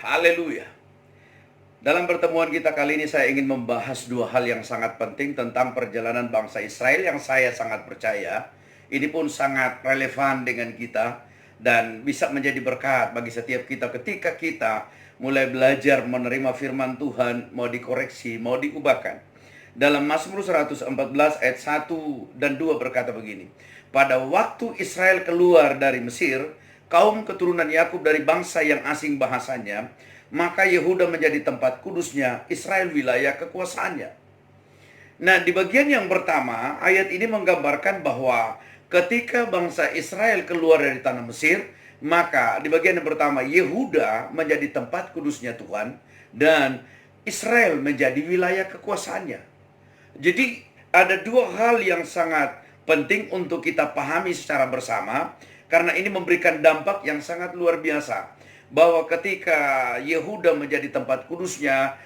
Haleluya. Dalam pertemuan kita kali ini saya ingin membahas dua hal yang sangat penting tentang perjalanan bangsa Israel yang saya sangat percaya. Ini pun sangat relevan dengan kita dan bisa menjadi berkat bagi setiap kita ketika kita mulai belajar menerima firman Tuhan, mau dikoreksi, mau diubahkan. Dalam Mazmur 114 ayat 1 dan 2 berkata begini. Pada waktu Israel keluar dari Mesir, kaum keturunan Yakub dari bangsa yang asing bahasanya, maka Yehuda menjadi tempat kudusnya, Israel wilayah kekuasaannya. Nah, di bagian yang pertama, ayat ini menggambarkan bahwa ketika bangsa Israel keluar dari tanah Mesir, maka di bagian yang pertama, Yehuda menjadi tempat kudusnya Tuhan, dan Israel menjadi wilayah kekuasaannya. Jadi ada dua hal yang sangat penting untuk kita pahami secara bersama, karena ini memberikan dampak yang sangat luar biasa. Bahwa ketika Yehuda menjadi tempat kudusnya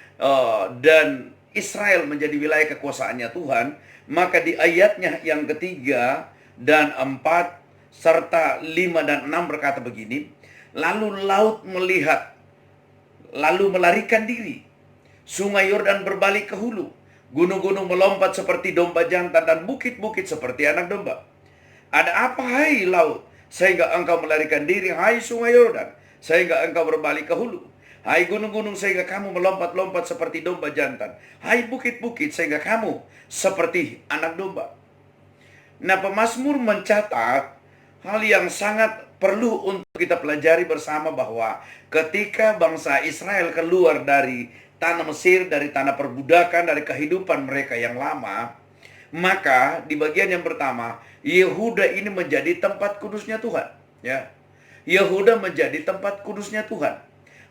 dan Israel menjadi wilayah kekuasaannya Tuhan, maka di ayatnya yang ketiga dan 4 serta 5 dan 6 berkata begini. Lalu laut melihat, lalu melarikan diri. Sungai Yordan berbalik ke hulu. Gunung-gunung melompat seperti domba jantan dan bukit-bukit seperti anak domba. Ada apa hai laut, sehingga engkau melarikan diri, hai sungai Yordan, sehingga engkau berbalik ke hulu. Hai gunung-gunung, sehingga kamu melompat-lompat seperti domba jantan. Hai bukit-bukit, sehingga kamu seperti anak domba. Nah, pemazmur mencatat hal yang sangat perlu untuk kita pelajari bersama, bahwa ketika bangsa Israel keluar dari tanah Mesir, dari tanah perbudakan, dari kehidupan mereka yang lama, maka di bagian yang pertama, Yehuda ini menjadi tempat kudusnya Tuhan. Ya, Yehuda menjadi tempat kudusnya Tuhan.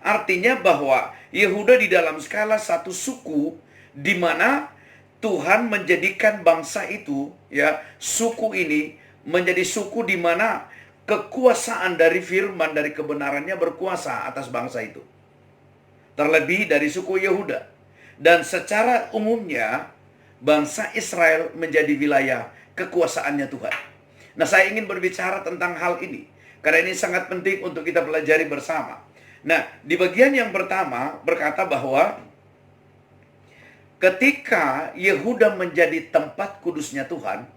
Artinya bahwa Yehuda di dalam skala satu suku, di mana Tuhan menjadikan bangsa itu, ya, suku ini menjadi suku di mana kekuasaan dari firman, dari kebenarannya berkuasa atas bangsa itu. Terlebih dari suku Yehuda. Dan secara umumnya, bangsa Israel menjadi wilayah kekuasaannya Tuhan. Nah, saya ingin berbicara tentang hal ini, karena ini sangat penting untuk kita pelajari bersama. Nah, di bagian yang pertama berkata bahwa ketika Yehuda menjadi tempat kudusnya Tuhan,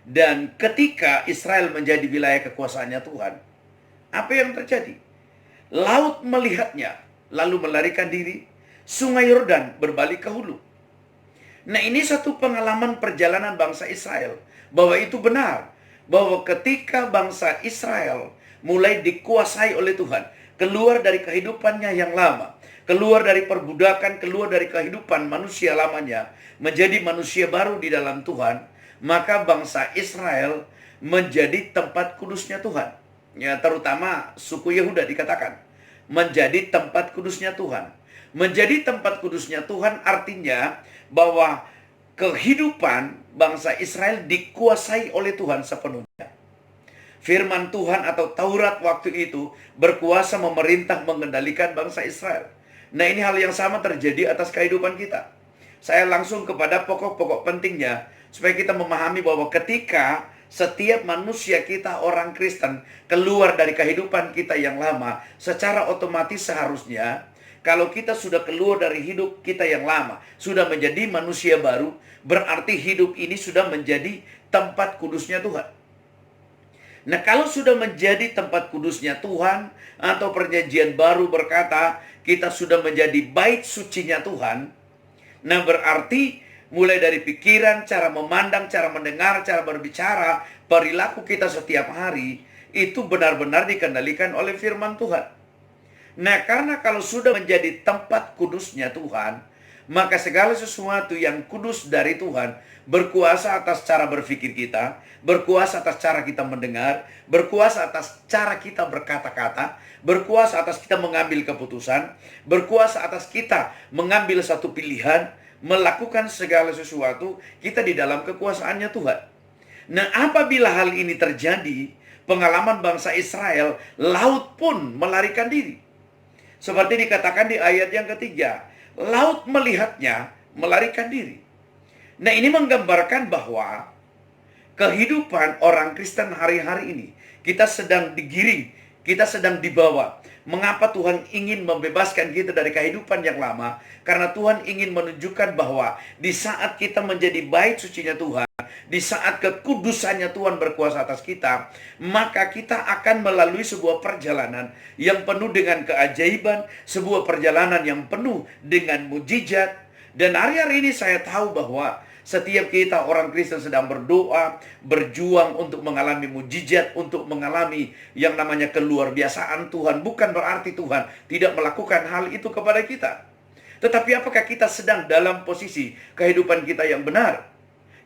dan ketika Israel menjadi wilayah kekuasaannya Tuhan, apa yang terjadi? Laut melihatnya, lalu melarikan diri. Sungai Yordan berbalik ke hulu. Nah, ini satu pengalaman perjalanan bangsa Israel, bahwa itu benar, bahwa ketika bangsa Israel mulai dikuasai oleh Tuhan, keluar dari kehidupannya yang lama, keluar dari perbudakan, keluar dari kehidupan manusia lamanya, menjadi manusia baru di dalam Tuhan, maka bangsa Israel menjadi tempat kudusnya Tuhan. Ya, terutama suku Yehuda dikatakan menjadi tempat kudusnya Tuhan. Menjadi tempat kudusnya Tuhan artinya bahwa kehidupan bangsa Israel dikuasai oleh Tuhan sepenuhnya. Firman Tuhan atau Taurat waktu itu berkuasa memerintah mengendalikan bangsa Israel. Nah, ini hal yang sama terjadi atas kehidupan kita. Saya langsung kepada pokok-pokok pentingnya, supaya kita memahami bahwa ketika setiap manusia kita, orang Kristen, keluar dari kehidupan kita yang lama, secara otomatis seharusnya, kalau kita sudah keluar dari hidup kita yang lama, sudah menjadi manusia baru, berarti hidup ini sudah menjadi tempat kudusnya Tuhan. Nah, kalau sudah menjadi tempat kudusnya Tuhan, atau perjanjian baru berkata, kita sudah menjadi bait sucinya Tuhan, nah berarti mulai dari pikiran, cara memandang, cara mendengar, cara berbicara, perilaku kita setiap hari, itu benar-benar dikendalikan oleh firman Tuhan. Nah, karena kalau sudah menjadi tempat kudusnya Tuhan, maka segala sesuatu yang kudus dari Tuhan berkuasa atas cara berpikir kita, berkuasa atas cara kita mendengar, berkuasa atas cara kita berkata-kata, berkuasa atas kita mengambil keputusan, berkuasa atas kita mengambil satu pilihan, melakukan segala sesuatu kita di dalam kekuasaannya Tuhan. Nah, apabila hal ini terjadi, pengalaman bangsa Israel, laut pun melarikan diri. Seperti dikatakan di ayat yang ketiga, laut melihatnya, melarikan diri. Nah, ini menggambarkan bahwa kehidupan orang Kristen hari-hari ini, kita sedang digiring, kita sedang dibawa Mengapa Tuhan ingin membebaskan kita dari kehidupan yang lama? Karena Tuhan ingin menunjukkan bahwa di saat kita menjadi bait sucinya Tuhan, di saat kekudusannya Tuhan berkuasa atas kita, maka kita akan melalui sebuah perjalanan yang penuh dengan keajaiban, sebuah perjalanan yang penuh dengan mujizat. Dan hari-hari ini saya tahu bahwa setiap kita orang Kristen sedang berdoa, berjuang untuk mengalami mujizat, untuk mengalami yang namanya keluar biasaan Tuhan. Bukan berarti Tuhan tidak melakukan hal itu kepada kita. Tetapi apakah kita sedang dalam posisi kehidupan kita yang benar?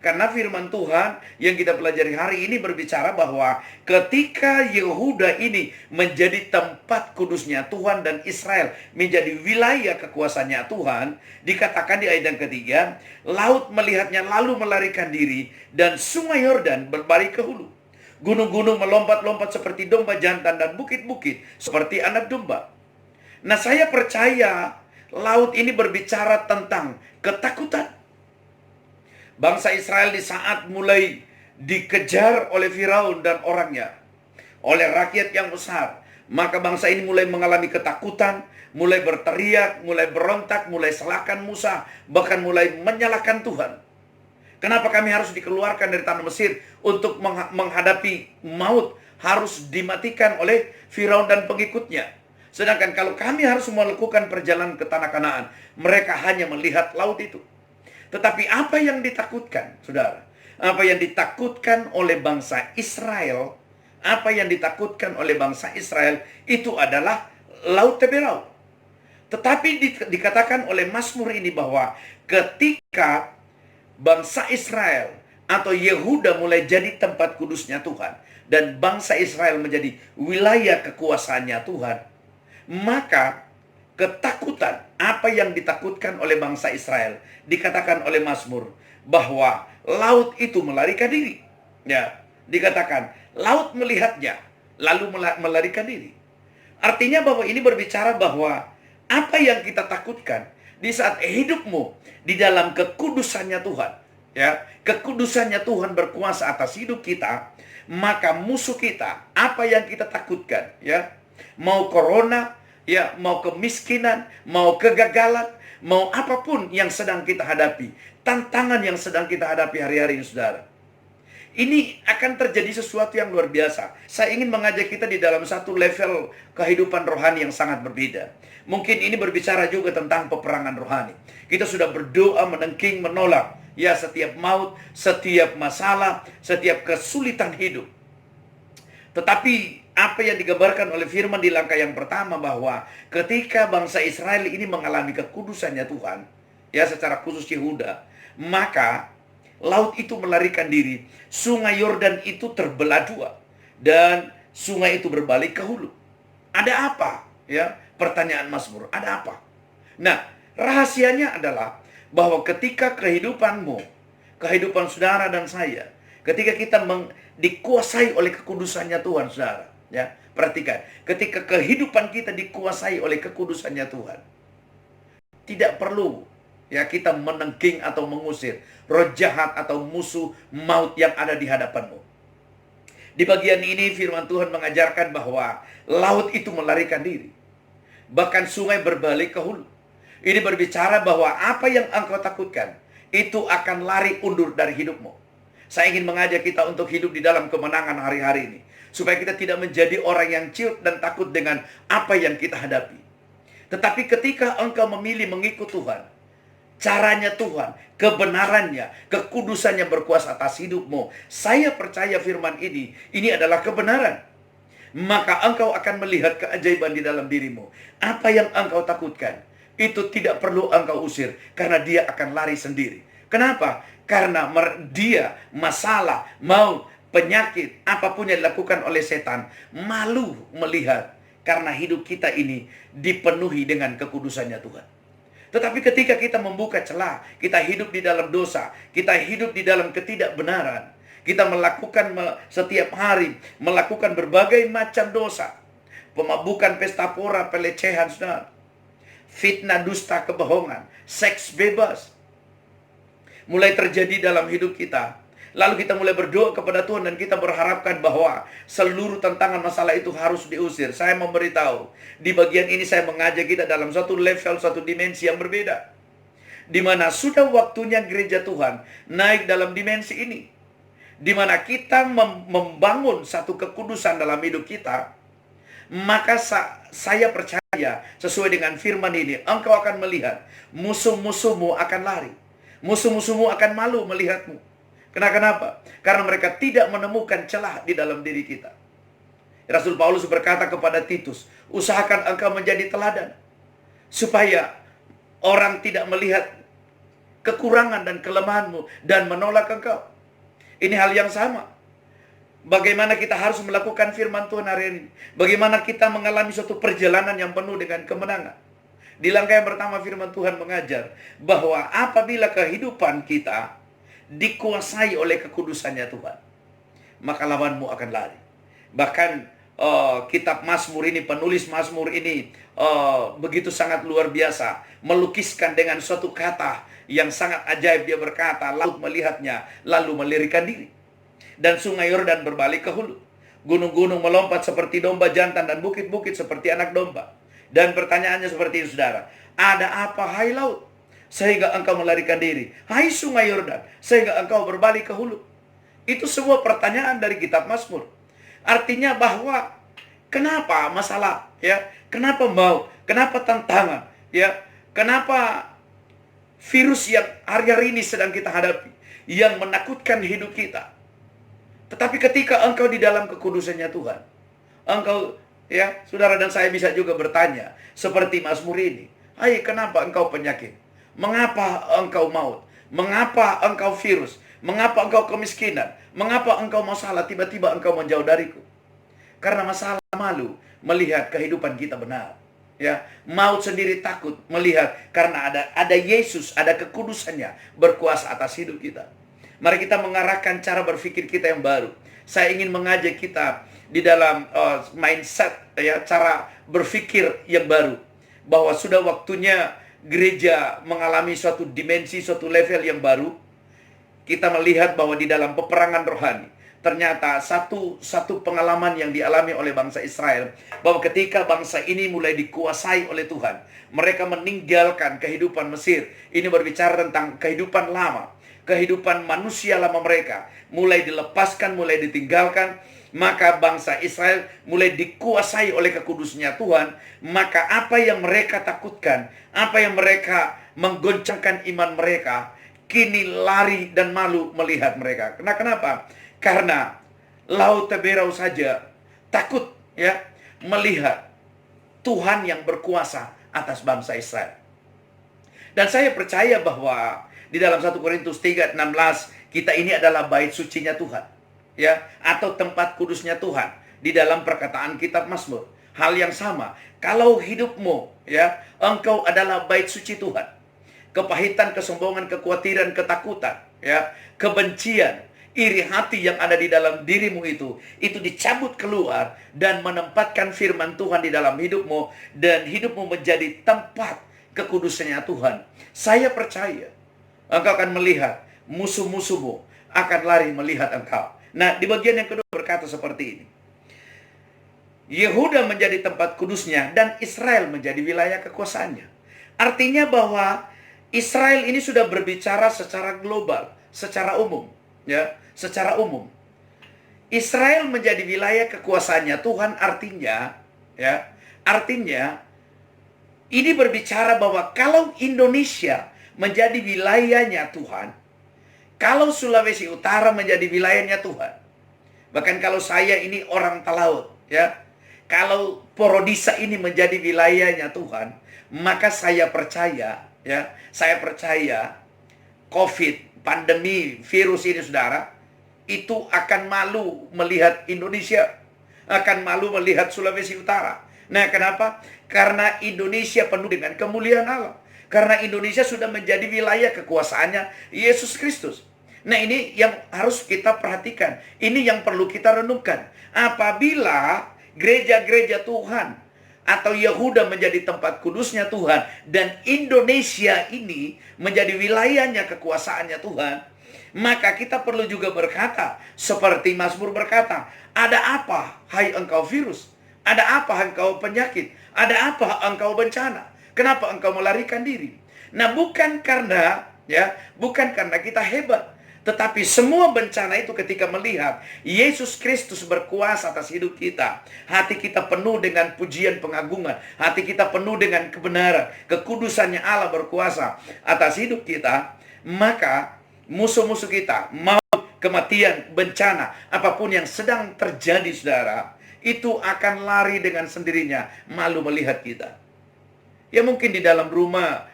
Karena firman Tuhan yang kita pelajari hari ini berbicara bahwa ketika Yehuda ini menjadi tempat kudusnya Tuhan dan Israel menjadi wilayah kekuasaannya Tuhan, dikatakan di ayat yang ketiga, laut melihatnya lalu melarikan diri dan sungai Yordan berbalik ke hulu. Gunung-gunung melompat-lompat seperti domba jantan dan bukit-bukit seperti anak domba. Nah, saya percaya laut ini berbicara tentang ketakutan. Bangsa Israel di saat mulai dikejar oleh Firaun dan orangnya, oleh rakyat yang besar, maka bangsa ini mulai mengalami ketakutan, mulai berteriak, mulai berontak, mulai salahkan Musa, bahkan mulai menyalahkan Tuhan. Kenapa kami harus dikeluarkan dari tanah Mesir untuk menghadapi maut, harus dimatikan oleh Firaun dan pengikutnya? Sedangkan kalau kami harus melakukan perjalanan ke tanah Kanaan, mereka hanya melihat laut itu. Tetapi apa yang ditakutkan, saudara? Apa yang ditakutkan oleh bangsa Israel, apa yang ditakutkan oleh bangsa Israel, itu adalah Laut Teberau. Tetapi dikatakan oleh Mazmur ini bahwa ketika bangsa Israel atau Yehuda mulai jadi tempat kudusnya Tuhan, dan bangsa Israel menjadi wilayah kekuasaannya Tuhan, maka ketakutan, apa yang ditakutkan oleh bangsa Israel, dikatakan oleh Mazmur bahwa laut itu melarikan diri. Ya, dikatakan laut melihatnya lalu melarikan diri. Artinya bahwa ini berbicara bahwa apa yang kita takutkan di saat hidupmu di dalam kekudusannya Tuhan, ya, kekudusannya Tuhan berkuasa atas hidup kita, maka musuh kita, apa yang kita takutkan, ya, mau corona, ya, mau kemiskinan, mau kegagalan, mau apapun yang sedang kita hadapi, tantangan yang sedang kita hadapi hari-hari ini, saudara, ini akan terjadi sesuatu yang luar biasa. Saya ingin mengajak kita di dalam satu level kehidupan rohani yang sangat berbeda. Mungkin ini berbicara juga tentang peperangan rohani. Kita sudah berdoa, menengking, menolak, ya, setiap maut, setiap masalah, setiap kesulitan hidup. Tetapi apa yang digambarkan oleh firman di langkah yang pertama bahwa ketika bangsa Israel ini mengalami kekudusannya Tuhan, ya, secara khusus Yehuda, maka laut itu melarikan diri, sungai Yordan itu terbelah dua, dan sungai itu berbalik ke hulu. Ada apa? Ya, pertanyaan Mazmur, ada apa? Nah, rahasianya adalah bahwa ketika kehidupanmu, kehidupan saudara dan saya, ketika kita dikuasai oleh kekudusannya Tuhan, saudara, ya, perhatikan, ketika kehidupan kita dikuasai oleh kekudusannya Tuhan, tidak perlu, ya, kita menengking atau mengusir roh jahat atau musuh maut yang ada di hadapanmu. Di bagian ini firman Tuhan mengajarkan bahwa laut itu melarikan diri, bahkan sungai berbalik ke hulu. Ini berbicara bahwa apa yang engkau takutkan itu akan lari undur dari hidupmu. Saya ingin mengajak kita untuk hidup di dalam kemenangan hari-hari ini, supaya kita tidak menjadi orang yang ciut dan takut dengan apa yang kita hadapi. Tetapi ketika engkau memilih mengikut Tuhan, caranya Tuhan, kebenarannya, kekudusannya berkuasa atas hidupmu, saya percaya firman ini adalah kebenaran. Maka engkau akan melihat keajaiban di dalam dirimu. Apa yang engkau takutkan, itu tidak perlu engkau usir, karena dia akan lari sendiri. Kenapa? Karena dia, masalah, maut, penyakit, apapun yang dilakukan oleh setan, malu melihat, karena hidup kita ini dipenuhi dengan kekudusannya Tuhan. Tetapi ketika kita membuka celah, kita hidup di dalam dosa, kita hidup di dalam ketidakbenaran, kita melakukan setiap hari, melakukan berbagai macam dosa, pemabukan, pesta pora, pelecehan, saudara, fitnah, dusta, kebohongan, seks bebas, mulai terjadi dalam hidup kita. Lalu kita mulai berdoa kepada Tuhan dan kita berharapkan bahwa seluruh tantangan masalah itu harus diusir. Saya memberitahu, di bagian ini saya mengajak kita dalam satu level, satu dimensi yang berbeda. Di mana sudah waktunya gereja Tuhan naik dalam dimensi ini. Di mana kita membangun satu kekudusan dalam hidup kita. Maka saya percaya sesuai dengan firman ini, engkau akan melihat musuh-musuhmu akan lari. Musuh-musuhmu akan malu melihatmu. Kenapa? Karena mereka tidak menemukan celah di dalam diri kita. Rasul Paulus berkata kepada Titus, usahakan engkau menjadi teladan, supaya orang tidak melihat kekurangan dan kelemahanmu dan menolak engkau. Ini hal yang sama. Bagaimana kita harus melakukan firman Tuhan hari ini. Bagaimana kita mengalami suatu perjalanan yang penuh dengan kemenangan. Di langkah yang pertama firman Tuhan mengajar bahwa apabila kehidupan kita dikuasai oleh kekudusannya Tuhan, maka lawanmu akan lari. Bahkan kitab Mazmur ini, penulis Mazmur ini begitu sangat luar biasa, melukiskan dengan suatu kata yang sangat ajaib. Dia berkata, laut melihatnya lalu melirikan diri, dan sungai Yordan berbalik ke hulu. Gunung-gunung melompat seperti domba jantan, dan bukit-bukit seperti anak domba. Dan pertanyaannya seperti ini, saudara, ada apa hai laut sehingga engkau melarikan diri? Hai sungai Yordan, sehingga engkau berbalik ke hulu? Itu sebuah pertanyaan dari kitab Mazmur. Artinya bahwa kenapa masalah, ya? Kenapa maut? Kenapa tantangan, ya? Kenapa virus yang hari-hari ini sedang kita hadapi, yang menakutkan hidup kita? Tetapi ketika engkau di dalam kekudusannya Tuhan, engkau, ya, saudara dan saya bisa juga bertanya seperti Mazmur ini, hai, kenapa engkau penyakit? Mengapa engkau maut? Mengapa engkau virus? Mengapa engkau kemiskinan? Mengapa engkau masalah? Tiba-tiba engkau menjauh dariku. Karena masalah malu melihat kehidupan kita benar. Ya, maut sendiri takut melihat karena ada Yesus, ada kekudusannya berkuasa atas hidup kita. Mari kita mengarahkan cara berpikir kita yang baru. Saya ingin mengajak kita di dalam mindset, ya, cara berpikir yang baru, bahwa sudah waktunya gereja mengalami suatu dimensi, suatu level yang baru. Kita melihat bahwa di dalam peperangan rohani, ternyata satu pengalaman yang dialami oleh bangsa Israel, bahwa ketika bangsa ini mulai dikuasai oleh Tuhan, mereka meninggalkan kehidupan Mesir. Ini berbicara tentang kehidupan lama, kehidupan manusia lama mereka, mulai dilepaskan, mulai ditinggalkan. Maka bangsa Israel mulai dikuasai oleh kekudusnya Tuhan. Maka apa yang mereka takutkan, apa yang mereka menggoncangkan iman mereka, kini lari dan malu melihat mereka. Kenapa? Karena laut Teberau saja takut, ya, melihat Tuhan yang berkuasa atas bangsa Israel. Dan saya percaya bahwa di dalam 1 Korintus 3:16, kita ini adalah bait sucinya Tuhan, ya, atau tempat kudusnya Tuhan di dalam perkataan kitab Mazmur. Hal yang sama, kalau hidupmu, ya, engkau adalah bait suci Tuhan. Kepahitan, kesombongan, kekhawatiran, ketakutan, ya, kebencian, iri hati yang ada di dalam dirimu itu dicabut keluar dan menempatkan firman Tuhan di dalam hidupmu, dan hidupmu menjadi tempat kekudusannya Tuhan. Saya percaya engkau akan melihat musuh-musuhmu akan lari melihat engkau. Nah, di bagian yang kedua berkata seperti ini, Yehuda menjadi tempat kudusnya dan Israel menjadi wilayah kekuasaannya. Artinya bahwa Israel ini sudah berbicara secara global, secara umum, ya, secara umum. Israel menjadi wilayah kekuasaannya Tuhan, artinya, ya, artinya ini berbicara bahwa kalau Indonesia menjadi wilayahnya Tuhan, kalau Sulawesi Utara menjadi wilayahnya Tuhan, bahkan kalau saya ini orang Talaut, ya, kalau Porodisa ini menjadi wilayahnya Tuhan, maka saya percaya, ya, saya percaya COVID, pandemi, virus ini, saudara, itu akan malu melihat Indonesia, akan malu melihat Sulawesi Utara. Nah, kenapa? Karena Indonesia penuh dengan kemuliaan Allah. Karena Indonesia sudah menjadi wilayah kekuasaannya Yesus Kristus. Nah, ini yang harus kita perhatikan. Ini yang perlu kita renungkan. Apabila gereja-gereja Tuhan atau Yehuda menjadi tempat kudusnya Tuhan, dan Indonesia ini menjadi wilayahnya kekuasaannya Tuhan, Maka kita perlu juga berkata, seperti Mazmur berkata, ada apa hai engkau virus? Ada apa engkau penyakit? Ada apa engkau bencana? Kenapa engkau melarikan diri? Nah, bukan karena kita hebat, tetapi semua bencana itu ketika melihat Yesus Kristus berkuasa atas hidup kita, hati kita penuh dengan pujian pengagungan, hati kita penuh dengan kebenaran, kekudusannya Allah berkuasa atas hidup kita, maka musuh-musuh kita, maut, kematian, bencana, apapun yang sedang terjadi, saudara, itu akan lari dengan sendirinya, malu melihat kita. Ya mungkin di dalam rumah,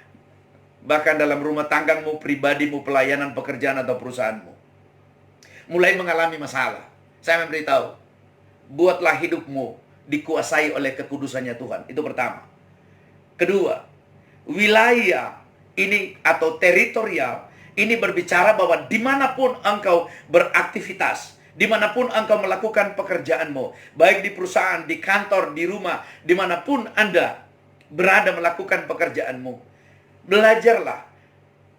bahkan dalam rumah tanggamu, pribadimu, pelayanan, pekerjaan, atau perusahaanmu mulai mengalami masalah. Saya memberitahu, buatlah hidupmu dikuasai oleh kekudusannya Tuhan. Itu pertama. Kedua, wilayah ini atau teritorial ini berbicara bahwa dimanapun engkau beraktivitas, dimanapun engkau melakukan pekerjaanmu, baik di perusahaan, di kantor, di rumah, dimanapun Anda berada melakukan pekerjaanmu, belajarlah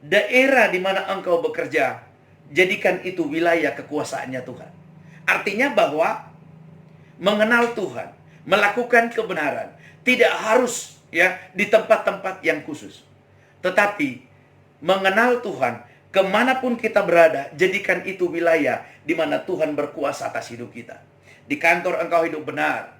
daerah di mana engkau bekerja, jadikan itu wilayah kekuasaannya Tuhan. Artinya bahwa mengenal Tuhan, melakukan kebenaran, tidak harus di tempat-tempat yang khusus, tetapi mengenal Tuhan kemanapun kita berada, jadikan itu wilayah di mana Tuhan berkuasa atas hidup kita. Di kantor engkau hidup benar,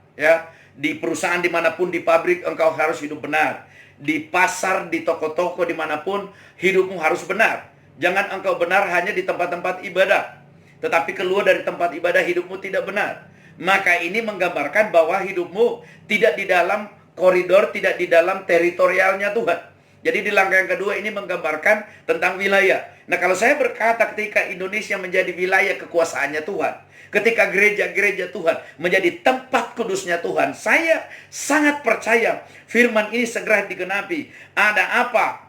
di perusahaan dimanapun, di pabrik engkau harus hidup benar, di pasar, di toko-toko dimanapun hidupmu harus benar. Jangan engkau benar hanya di tempat-tempat ibadah, tetapi keluar dari tempat ibadah hidupmu tidak benar. Maka ini menggambarkan bahwa hidupmu tidak di dalam koridor, tidak di dalam teritorialnya Tuhan. Jadi di langkah yang kedua ini menggambarkan tentang wilayah. Nah, kalau saya berkata ketika Indonesia menjadi wilayah kekuasaannya Tuhan, ketika gereja-gereja Tuhan menjadi tempat kudusnya Tuhan, saya sangat percaya firman ini segera digenapi. Ada apa?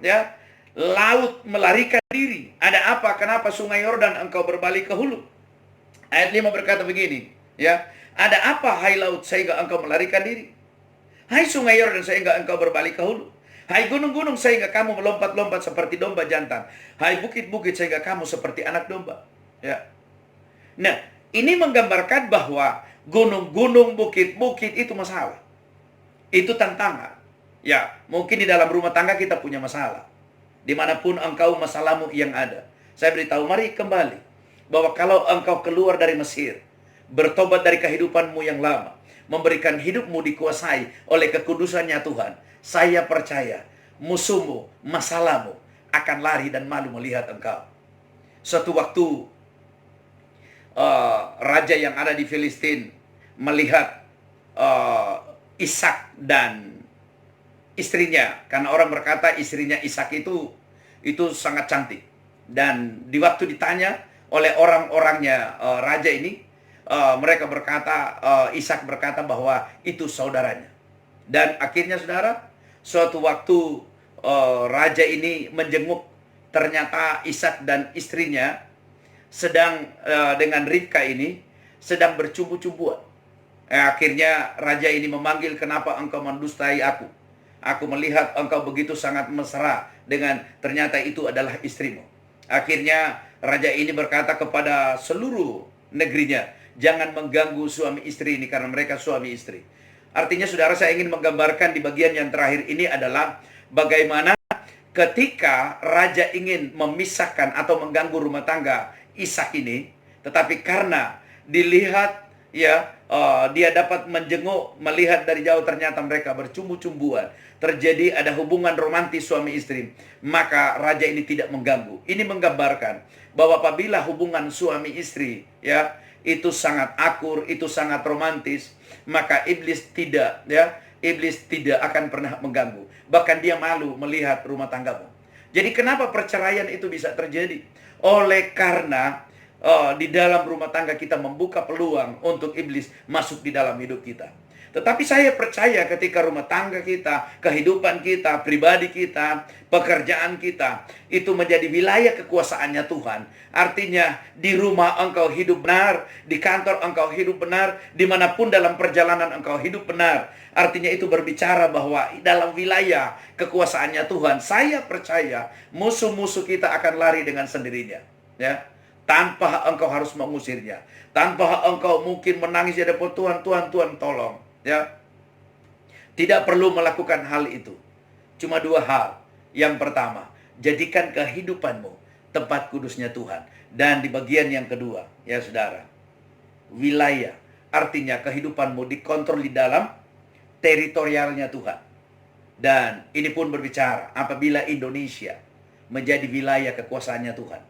Laut melarikan diri. Ada apa? Kenapa sungai Yordan engkau berbalik ke hulu? Ayat 5 berkata begini, ada apa hai laut sehingga engkau melarikan diri? Hai sungai Yordan sehingga engkau berbalik ke hulu? Hai gunung-gunung sehingga kamu melompat-lompat seperti domba jantan. Hai bukit-bukit sehingga kamu seperti anak domba. Nah, ini menggambarkan bahwa gunung-gunung, bukit-bukit itu masalah. Itu tantangan. Mungkin di dalam rumah tangga kita punya masalah. Dimanapun engkau masalahmu yang ada. Saya beritahu, mari kembali. Bahwa kalau engkau keluar dari Mesir, bertobat dari kehidupanmu yang lama, memberikan hidupmu dikuasai oleh kekudusannya Tuhan, saya percaya musuhmu, masalahmu akan lari dan malu melihat engkau. Suatu waktu raja yang ada di Filistin melihat Ishak dan istrinya, karena orang berkata istrinya Ishak itu sangat cantik. Dan di waktu ditanya oleh orang-orangnya raja ini, mereka berkata, Ishak berkata bahwa itu saudaranya. Dan akhirnya saudara, suatu waktu raja ini menjenguk, ternyata Ishak dan istrinya sedang dengan Ribka ini sedang bercumbu-cumbuan. Akhirnya raja ini memanggil, kenapa engkau mendustai aku? Aku melihat engkau begitu sangat mesra dengan, ternyata itu adalah istrimu. Akhirnya raja ini berkata kepada seluruh negerinya, jangan mengganggu suami istri ini karena mereka suami istri. Artinya saudara, saya ingin menggambarkan di bagian yang terakhir ini adalah bagaimana ketika raja ingin memisahkan atau mengganggu rumah tangga Ishak ini, tetapi karena dilihat dia dapat menjenguk, melihat dari jauh ternyata mereka bercumbu-cumbuan, terjadi ada hubungan romantis suami istri, maka raja ini tidak mengganggu. Ini menggambarkan bahwa apabila hubungan suami istri itu sangat akur, itu sangat romantis, maka iblis tidak akan pernah mengganggu. Bahkan dia malu melihat rumah tanggamu. Jadi kenapa perceraian itu bisa terjadi? Oleh karena di dalam rumah tangga kita membuka peluang untuk iblis masuk di dalam hidup kita. Tetapi saya percaya ketika rumah tangga kita, kehidupan kita, pribadi kita, pekerjaan kita, itu menjadi wilayah kekuasaannya Tuhan. Artinya di rumah engkau hidup benar, di kantor engkau hidup benar, dimanapun dalam perjalanan engkau hidup benar. Artinya itu berbicara bahwa dalam wilayah kekuasaannya Tuhan, saya percaya musuh-musuh kita akan lari dengan sendirinya. tanpa engkau harus mengusirnya, tanpa engkau mungkin menangis di hadapan Tuhan, Tuhan, Tuhan tolong, ya. Tidak perlu melakukan hal itu. Cuma dua hal. Yang pertama, jadikan kehidupanmu tempat kudusnya Tuhan. Dan di bagian yang kedua, ya saudara, wilayah. Artinya kehidupanmu dikontrol di dalam teritorialnya Tuhan. Dan ini pun berbicara apabila Indonesia menjadi wilayah kekuasaannya Tuhan.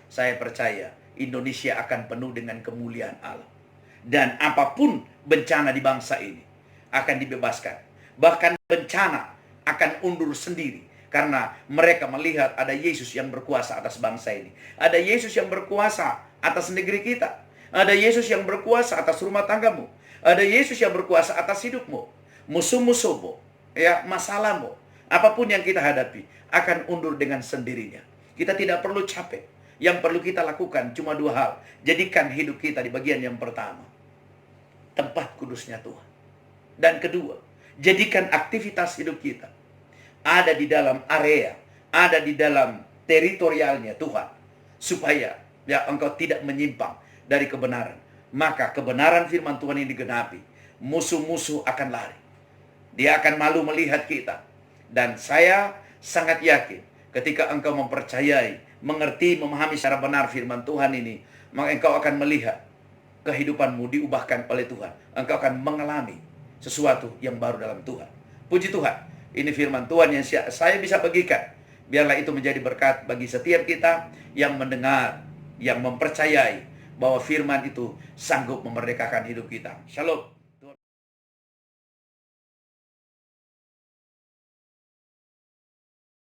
Saya percaya Indonesia akan penuh dengan kemuliaan Allah. Dan apapun bencana di bangsa ini akan dibebaskan. Bahkan bencana akan undur sendiri. Karena mereka melihat ada Yesus yang berkuasa atas bangsa ini. Ada Yesus yang berkuasa atas negeri kita. Ada Yesus yang berkuasa atas rumah tanggamu. Ada Yesus yang berkuasa atas hidupmu. Musuh-musuhmu, ya, masalahmu, apapun yang kita hadapi akan undur dengan sendirinya. Kita tidak perlu capek. Yang perlu kita lakukan cuma dua hal. Jadikan hidup kita di bagian yang pertama, tempat kudusnya Tuhan. Dan kedua, jadikan aktivitas hidup kita ada di dalam area, ada di dalam teritorialnya Tuhan. Supaya ya engkau tidak menyimpang dari kebenaran. Maka kebenaran firman Tuhan ini digenapi. Musuh-musuh akan lari. Dia akan malu melihat kita. Dan saya sangat yakin ketika engkau mempercayai, mengerti, memahami secara benar firman Tuhan ini, maka engkau akan melihat kehidupanmu diubahkan oleh Tuhan. Engkau akan mengalami sesuatu yang baru dalam Tuhan. Puji Tuhan. Ini firman Tuhan yang saya bisa bagikan. Biarlah itu menjadi berkat bagi setiap kita yang mendengar, yang mempercayai bahwa firman itu sanggup memerdekakan hidup kita. Shalom.